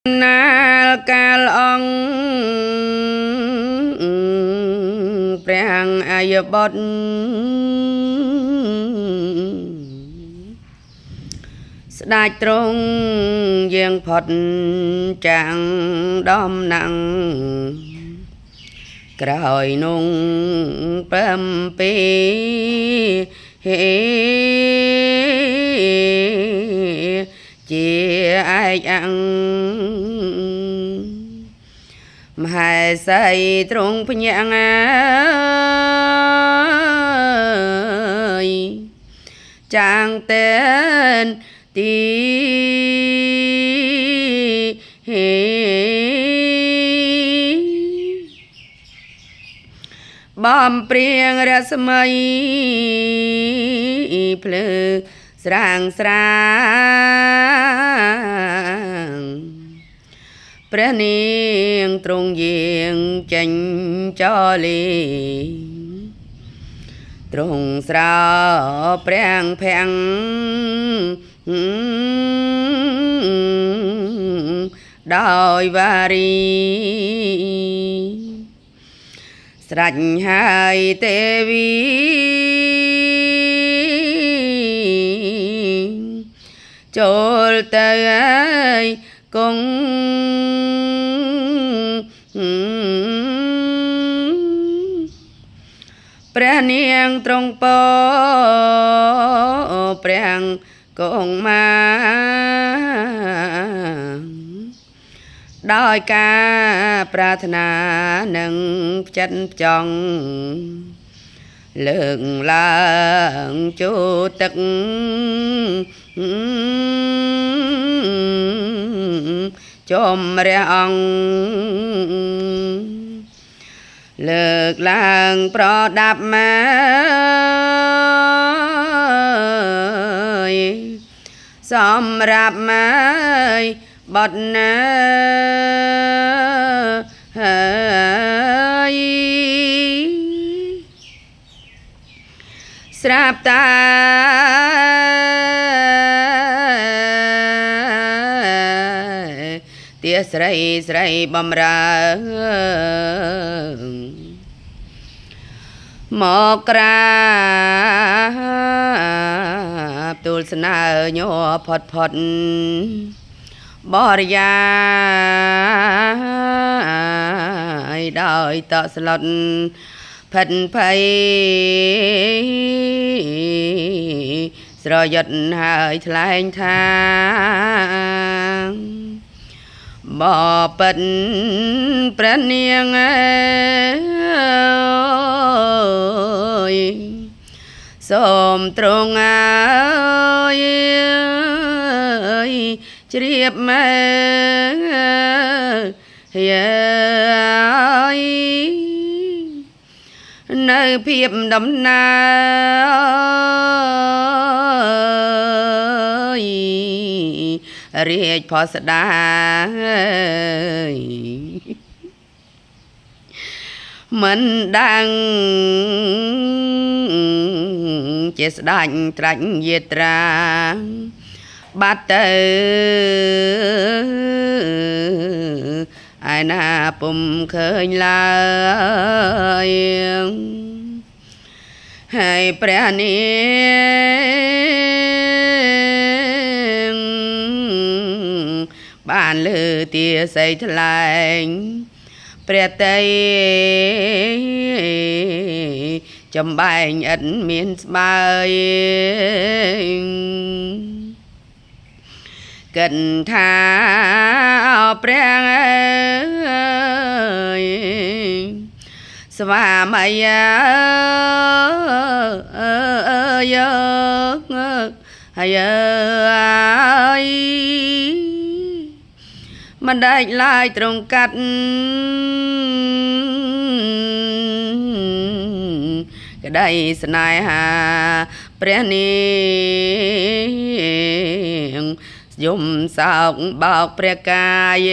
ណាលកាលអង្គព្រះអាយបុត្រស្ដេចទ្រង់យាងផុតចាំងដំណាំងក្រោយនង7ปีជាឯកអង្គមហេសីទ្រង់ភ្ញាក់ចាងតែនទីបំព្រៀងរស្មីភ្លឺស្រាងស្រាងព្រះនាងទ្រង់យាងចេញចលីទ្រង់ស្រោព្រះភាំងដោយវារីស្រេចហើយទេវីចូលទៅហើយគង់ព្រះនាងទ្រង់ពោព្រះគង់មកដោយការប្រាថ្នានឹងចិត្តចង់លើកឡើងជូតទឹកចំព្រះអង្គលើកឡើងប្រដាប់មកសម្រាប់មកបត់ណាហើយស្រាប់តាទាស្រីស្រីបំរើមកក្រាបទូលស្នើញ័រផុតផុតបរិយាដោយតក់ស្លុតផិតភ័យស្រយុតហើយថ្លែងថាបពិតព្រះនាងអើយសូមទ្រង់អើយជ្រាបមកហើយនៅភាពដំណើររាជផសដាមិនដឹងជាស្ដេចត្រាច់យេត្រាបាត់ទៅឯណាពុំឃើញឡើយហើយព្រះនាងបានលើទាស័យថ្លែងព្រះតីចំបែងឥតមានស្បើយគិតថាព្រះអើយស្វាមីហើយមិនដាច់ឡើយត្រង់កាត់ក្តីស្នេហាព្រះនាងយំសោកបោកព្រះកាយ